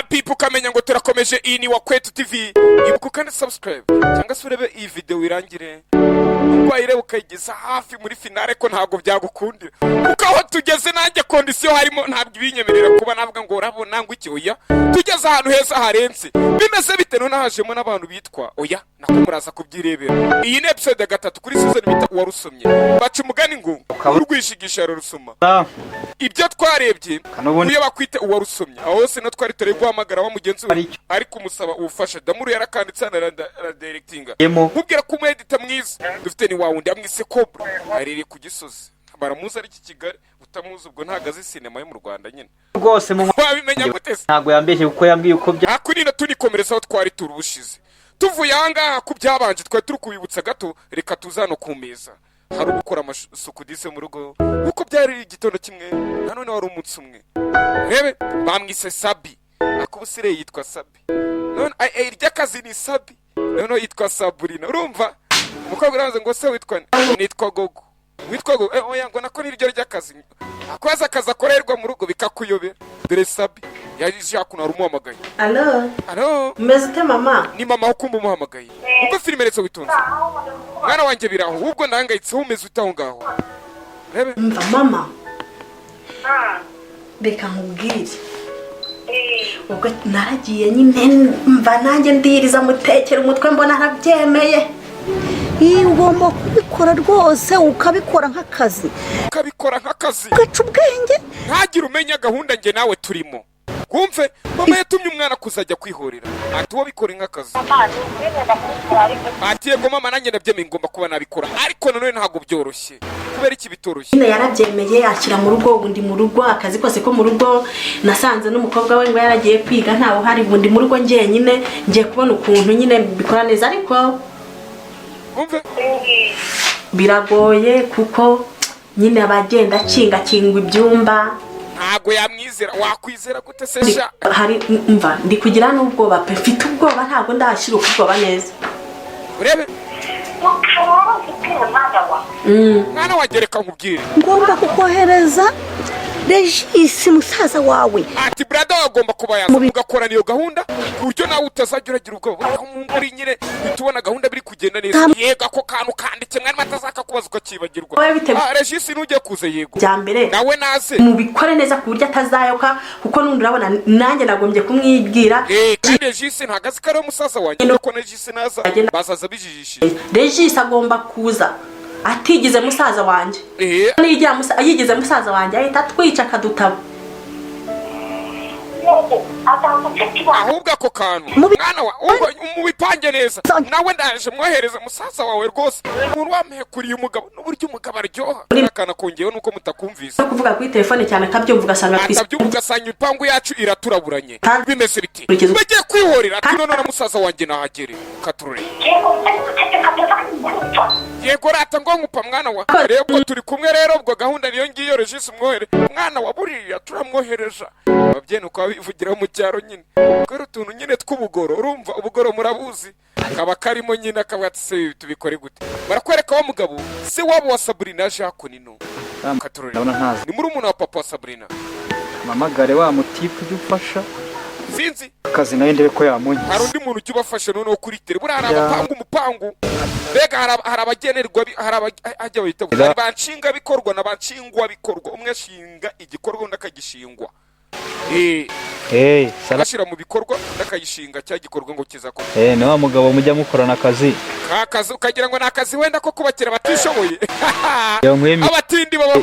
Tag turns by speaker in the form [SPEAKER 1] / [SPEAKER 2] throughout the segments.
[SPEAKER 1] ya pipu ukamenya ngo turakomeje. Iyi ni Wakwetu TV. Ibuka kandi subscribe cyangwa se urebe iyi video irangire, ubwo ayireba ukayigeza hafi muri finale ko ntabwo byagukundira, kuko aho tugeze nanjye kondisiyo harimo ntabwo ibinyemerera kuba navuga ngo urabona ngo iki. Oya, tugeze ahantu heza harenze. Bimeze bite none hajemo n'abantu bitwa oya nako muraza kubyirebera. Iyi ni episode ya 3 kuri season bita Uwarusomye. Baca umugani ngo urwishigisha rusoma. Ibyo twarebye uye bakwite Uwarusomye, aho hose natwe ari tare guhamagara wa mugenzi we ariko umusaba ubufasha. Damuru yarakanditse na directinga mubwira ko umedita mwiza dufite ni wawundi amwise Cobra ariri ku Gisozi. Baramuza ari iki Kigali, utamuzi ubwo ntagaze sinema yo mu Rwanda nyine
[SPEAKER 2] rwose mu
[SPEAKER 1] babimenya gutese.
[SPEAKER 2] Ntago yambeshye kuko yambwiye uko bya
[SPEAKER 1] akunina tunikomereza aho twari turubushize. Tuvuye ahangaha ku byabanje twari turi kubibutsa gato, reka tuzano ku meza. Hari gukora amasuku dise mu rugo uko byari igitondo kimwe, nanone wari umunsi umwe. Rebe bamwise Sabi, akubusire yitwa Sabi, none irya kazi ni Sabi, none yitwa Sabrina. Urumva umukobwa uravuze ngo se witwa nitwa Gogo, witwa Gogo oya ngo nako niryo ry'akazi, akwaza akazi akorerwa mu rugo bikakuyobera. Dore Sabi yaje yakuna rumuhamagaye. Allo
[SPEAKER 3] Meze ute mama?
[SPEAKER 1] Ni mama ukumba umuhamagaye ubwo filime retso witonze mwana wanjye biraho, ubwo ndangayitse umeze utaho ngaho. Rebe
[SPEAKER 3] Mva mama, reka nkubwire. Ubwo naragiye nyine mva nanjye ndiriza mutekera umutwe mbona arabyemeye.
[SPEAKER 4] Ugomba kubikora rwose, ukabikora nk'akazi, ugaca ubwenge,
[SPEAKER 1] ntagire umenya gahunda nge nawe turimo. Kumve mama yatumye umwana kuzajya kwihorera, ati wo bikora nk'akazi. Ati yego mama nanjye ndabyemeye ngomba kuba nabikora, ariko nanone ntabwo byoroshye. Kubera iki bitoroshye?
[SPEAKER 3] Nyine yarabyemeye akira mu rugo, ubundi mu rugo akazi kose ko mu rugo. Nasanze n'umukobwa we ngo yaragiye kwiga ntawo hari, ubundi mu rugo ngiye nyine ngiye kubona ukuntu nyine bikora neza, ariko
[SPEAKER 1] umve
[SPEAKER 3] biragoye kuko nyine abagenda kingakingwa ibyumba.
[SPEAKER 1] Ntago yamwizera, wakwizera gute se sha?
[SPEAKER 3] Hari mva ndi kugira n'ubwoba pe, mfite ubwoba ntabwo ndashira ubwoba neza.
[SPEAKER 1] Urebe mwana wagereka nkubwire,
[SPEAKER 4] ngomba kukohereza Regisi musaza wawe.
[SPEAKER 1] Ati brother wagomba kuba yaza mugakora niyo gahunda kuryo nawe utazajya uragira ubwoba. Muri nyine bitubona gahunda biri kugenda neza. Yega ko kantu kanditse mwari matazaka kubaza ukakibagirwa. Regisi nujye kuze yego
[SPEAKER 3] byambere
[SPEAKER 1] nawe naze
[SPEAKER 3] mubikore neza ku buryo atazayoka, kuko nundi urabona nanjye nagombye kumwibwira.
[SPEAKER 1] Regisi ntagazi kare musaza wanjye nuko Regisi naza bazaza bijijishije.
[SPEAKER 3] Regisi agomba kuza atigize musaza wanjye. Yigize musaza wanjye ahita atwica akadutaba.
[SPEAKER 1] Ahubwo ako kantu mwana wa umubipange neza, nawe ndaje mwohereza musaza wawe rwose. Umuntu wamehekuriye umugabo n'uburyo umugabo aryoha, akana kongeyeho nuko mutakumvise
[SPEAKER 3] kuvuga kuri telefone cyane akabyumva ugasanga
[SPEAKER 1] ugasanga ipangu yacu iraturaburanye. Bimeze biti bagiye kwihorera, ati none na musaza wanjye nahagere katurure. Yego rata ngo nkupa mwana wa rero turi kumwe rero, ubwo gahunda niyo ngiyo. Regisi mwohere mwana wa buriya turamwohereje. Ababyene uko bivugiraho mu cyaro nyine ukora utuntu nyine tw'ubugoro. Urumva ubugoro murabuzi, kaba karimo nyine akabatse tubikore gute. Barakwereka wa mugabo se wabo wa Sabrina Jacques nino katurure, ni muri umuntu wa papa wa Sabrina.
[SPEAKER 2] mamagare wa mutipe ufasha
[SPEAKER 1] sinzi
[SPEAKER 2] akazi nawe ndebe ko yamunye.
[SPEAKER 1] Hari undi muntu ujubafasha none kuri tere buri hari umupangu bega hari abagenerwa, hari ajya bita banshinga bikorwa na banshingwa bikorwa. Umwe ashinga igikorwa undi akagishingwa. Sarashira mu bikorwa ndakayishinga cya gikorwa ngo kizako.
[SPEAKER 2] Ni wa mugabo mujya mukorana akazi
[SPEAKER 1] kakazi ukagira ngo nakazi wenda ko kubakira batishoboye.
[SPEAKER 2] Abatindi
[SPEAKER 1] baba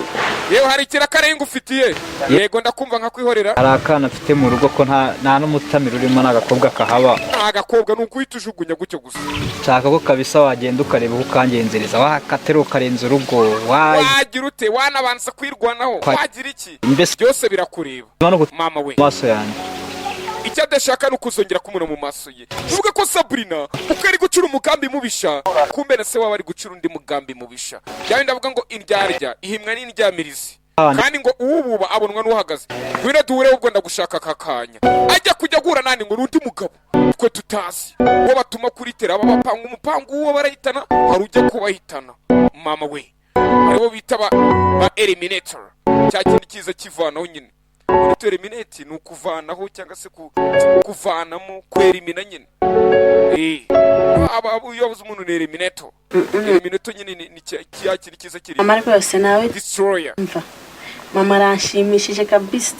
[SPEAKER 1] yewe hari kirakarenga ufitiye. Yego ndakumva nka kwihorera.
[SPEAKER 2] Hari akana afite mu rugo ko nta n'umutamiro urimo n'agakobwa kahaba.
[SPEAKER 1] Agakobwa nukwita ujugunya gucyo gusa.
[SPEAKER 2] Nshaka ko kabisa wagenda ukareba uko kangenzereza, wakatero karenze urugo.
[SPEAKER 1] Wagira ute wanabanza kwirwanaho, wagira iki byose birakureba mama we.
[SPEAKER 2] Maso yanjye
[SPEAKER 1] icyo adashaka nukuzongera kumuna mu maso ye. Uvuga ko Sabrina uko ari gucura umugambi mubisha, kumbe na se waba ari gucura undi mugambi mubisha. Byawe ndavuga ngo indyarya ihimwa n'indyamirizi, kandi ngo uwububa abonwa n'uhagaze. Gwira duhure ubwo ndagushaka kakanya ajya kujya gura nani ngo n'undi mugabo twe tutazi uwo batuma kuri tera aba bapanga umupangu uwo barahitana, hari ujya kubahitana mama we. Aribo bita ba eliminator, cya kintu kiza kivanaho nyine. muri terminate ni ukuvanaho cyangwa se kuvanamo kwerimina nyine. Iyo wabuze umuntu ni eliminator. Eliminator nyine ni cyakiri kiza kiri.
[SPEAKER 3] Mama rwose nawe
[SPEAKER 1] destroyer.
[SPEAKER 3] Mama aranshimishije kabisa.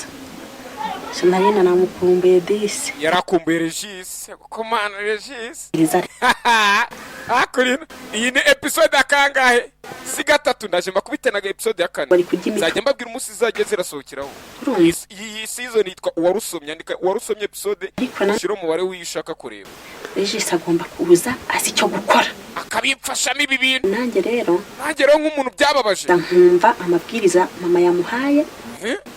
[SPEAKER 3] Sinayina namukumbuye disi.
[SPEAKER 1] Yarakumbuye Regis. Komana Regis. Akurina. Iyi ni episode akangahe? Si gatatu ndaje makubitenaga episode ya 4. Zajya mbabwira umunsi zajye zirasohokeraho. Iyi season yitwa Uwarusomye, andika Uwarusomye episode. Shiro umubare w'ishaka kureba.
[SPEAKER 3] Regis agomba kuza azi icyo gukora.
[SPEAKER 1] Akabimfasha nibi bintu.
[SPEAKER 3] Nanjye rero
[SPEAKER 1] nk'umuntu byababaje.
[SPEAKER 3] Nkumva amabwiriza mama yamuhaye.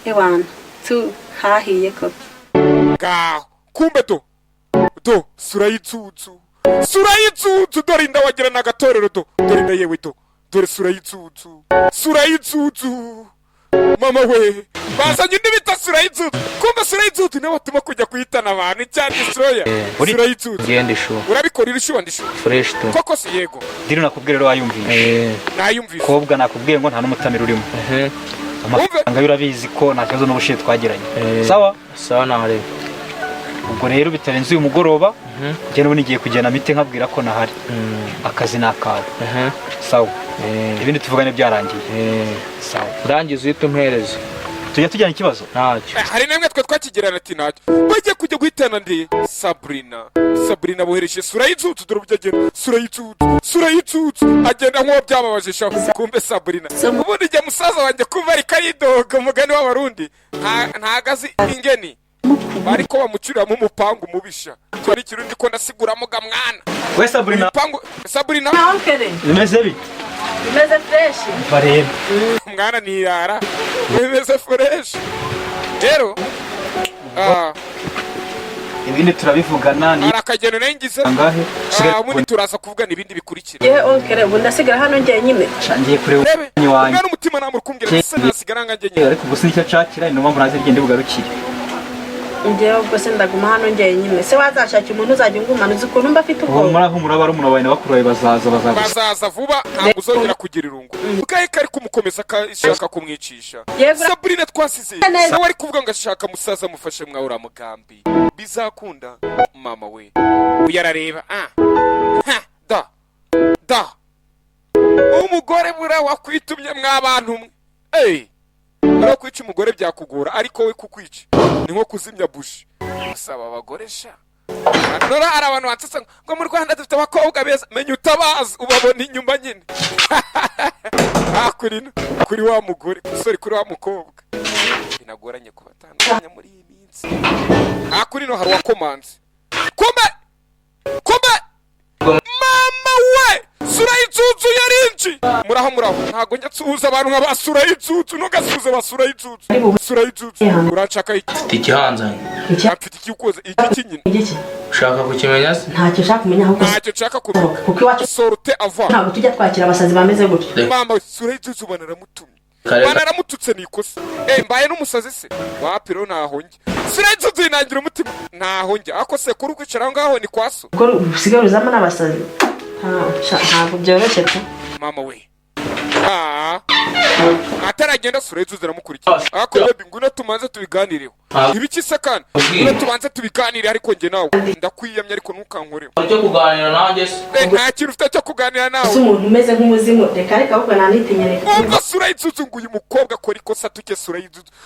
[SPEAKER 3] Ewana. Tu hahiye ko.
[SPEAKER 1] Ngaho. Kumbe do surayitsutsu dore inda wagira n'agatorero dore inda yewe dore surayitsutsu mama we bazanye n'ibita surayitsutsu kumbe surayitsutsu nawe atuma kujya kuhitana abantu cyane destroyer surayitsutsu
[SPEAKER 2] genda ishu
[SPEAKER 1] urabikorera ishu ndishu
[SPEAKER 2] fresh to
[SPEAKER 1] koko si yego
[SPEAKER 2] diri nakubwira rero wayumvisha
[SPEAKER 1] nayumvisha
[SPEAKER 2] kobwa nakubwiye ngo nta n'umutamira urimo amafaranga yurabizi ko nta kibazo n'ubushiye twagiranye sawa nawe ubwo rero bitarenze uyu mugoroba njye n'ubu nigiye kugenda mite nkabwira ko nahari akazi nakawe sawa ibindi tuvugane byarangiye sawa
[SPEAKER 5] urangiza uhita umpereza
[SPEAKER 2] tujya tujyana ikibazo
[SPEAKER 5] ntacyo
[SPEAKER 1] hari namwe twe twakigirana ati ntacyo bajye kujya guhitana ndi Sabrina bohereje surayitsutsu dore byagenda surayitsutsu agenda nk'uwo byababaje shaho kumbe Sabrina ubundi jya musaza wanjye kumva ari karidoga umugani w'abarundi ntagazi ingeni bariko bamucuramo umupangu mubisha twari kirundi ko ndasiguramo ga mwana
[SPEAKER 2] we Sabrina bimeze bite
[SPEAKER 3] Bimeze fresh.
[SPEAKER 2] bareba
[SPEAKER 1] mwana nirara bimeze fresh rero
[SPEAKER 2] ibindi turabivugana ni
[SPEAKER 1] arakageno nengize
[SPEAKER 2] angahe
[SPEAKER 1] ubundi turaza kuvugana ibindi bikurikira
[SPEAKER 3] Onkere ubu ndasigara hano njye nyine
[SPEAKER 2] shangiye kureba
[SPEAKER 1] wanjye mwana umutima namurukumbira se nasigara nganje nyine
[SPEAKER 2] ariko gusa nicyo cakira ino mpamvu nazi rigende bugarukire
[SPEAKER 3] njye ubwo se ndaguma hano njye nyine se wazashaka umuntu uzajya ungumana uzi ukuntu mba afite ubwoba
[SPEAKER 2] muraba ari umuntu wawe n'abakuru bawe
[SPEAKER 1] bazaza vuba ntabwo uzongera kugira irungu ukaye kari kumukomeza kashaka kumwicisha Sabrina twasize nawe ari kuvuga ngo ashaka musaza mufashe mwawe uramugambi bizakunda mama we uyarareba da umugore bura wakwitumye mwabantu mwe Ura kwica umugore byakugora ariko we kukwica ni nko kuzimya bushi usaba abagoresha nora hari abantu bansatsa ngo mu Rwanda dufite abakobwa beza menya utabaza ubabona inyuma nyine kuri wa mugore kuri wa mukobwa binagoranye kubatandukanya muri iyi minsi kurino hari wakomanze kumbe mama we surayitsutsu yarinji muraho ntago njya tsuhuza abantu nk'aba surayitsutsu ntugasuhuze ba surayitsutsu urashaka iki
[SPEAKER 5] ikihanzanye
[SPEAKER 1] afite ikikuze igiki nyine
[SPEAKER 5] ushaka kukimenya se
[SPEAKER 3] ntacyo ushaka kumenya ahubwo
[SPEAKER 1] ntacyo nshaka kumenya kuko iwacu sorute ava
[SPEAKER 3] ntabwo tujya twakira abasazi bameze gutyo
[SPEAKER 1] mama surayitsutsu banaramutumye banaramututse nikosa mbaye n'umusazi se wapiro ntahonge surayitsutsu yinangira umutima ntahonge ako se kuri kwicara ngaho ni kwaso
[SPEAKER 3] ubwo usigaye uzamo n'abasazi ntabwo byoroshye pe
[SPEAKER 1] mama we ataragenda surayitsutsu ziramukurikira ako baby ngwino tumanze tubiganireho ibiki se kandi ngwino tubanze tubiganire ariko njye nawe ndakwiyamye ariko ntukankoreho
[SPEAKER 5] cyo kuganira nanjye se
[SPEAKER 1] nta kintu ufite cyo kuganira nawe
[SPEAKER 3] umuntu umeze nk'umuzimu reka ahubwo nanitinyere
[SPEAKER 1] ubwo surayitsutsu ngo uyu mukobwa akora ikosa tuke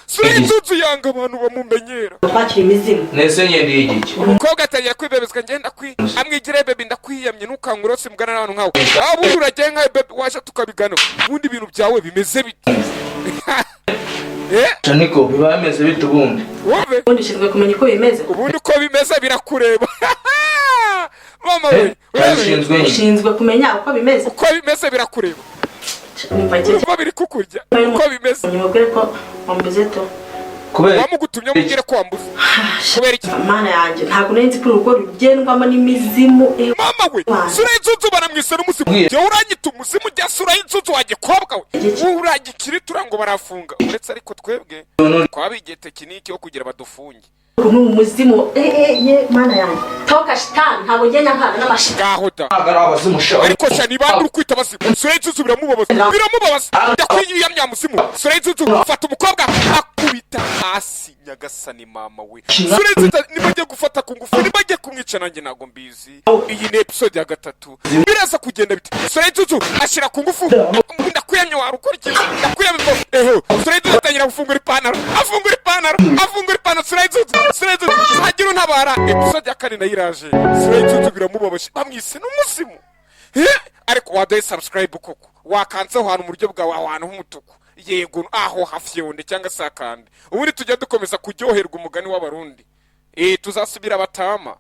[SPEAKER 1] surayitsutsu yanga abantu bamumenyera
[SPEAKER 3] twakira imizimu
[SPEAKER 5] nese ngendiye igiki
[SPEAKER 1] umukobwa atangira kwibebezwa ngenda amwigire baby ndakwiyamye ntukankore se mugana n'abantu nkawe ubundi uragiye nkawe baby waje tukabigana ubundi ibintu byawe bimeze bite
[SPEAKER 5] niko biba bimeze bite ubundi
[SPEAKER 3] ubundi ushinzwe kumenya uko bimeze
[SPEAKER 1] ubundi uko bimeze birakureba mama we
[SPEAKER 3] ushinzwe kumenya uko bimeze
[SPEAKER 1] birakureba
[SPEAKER 3] umva cyo
[SPEAKER 1] uko biri kukurya uko bimeze
[SPEAKER 3] nyumubwire ko wambuze to
[SPEAKER 5] kubera
[SPEAKER 1] wamugutumye mubwire ko wambuze kubera iki
[SPEAKER 3] mana yanjye ntabwo nzi ko urugo rugendwamo n'imizimu
[SPEAKER 1] mama we surayitsutsu baramwise n'umuzimu jya uranyita umuzimu jya surayitsutsu wagikobwa we uragikiritura ngo barafunga uretse ariko twebwe twabigiye tekiniki yo kugira badufunge
[SPEAKER 3] ni umuzimu ye mana yanjye toka shitani ntabwo ngenya nkana n'amashitani
[SPEAKER 1] ngaho da
[SPEAKER 5] ntabwo ari abazimu sha
[SPEAKER 1] ariko shani bandi uri kwita abazimu Soleil Zuzu biramubabaza ndakwiye nyamuzimu Soleil Zuzu ufata umukobwa akubita hasi nyagasani mama we Soleil Zuzu nibagiye gufata ku ngufu nibagiye kumwica nanjye ntago mbizi iyi ni episode ya 3 biraza kugenda biti Soleil Zuzu ashira ku ngufu ndakwiyamye warukora iki ndakwiyamye Soleil Zuzu atangira gufungura ipantaro afungura ipantaro Soleil Zuzu hagira untabara episode ya 4 nayiraje Soleil Zuzu biramubabaje bamwise n'umuzimu ariko wadaye subscribe koko wakanzeho hano mu buryo bwawe ahantu h'umutuku yego aho hafi yonde cyangwa sakande ubundi tujya dukomeza kuryoherwa umugani w'abarundi tuzasubira batama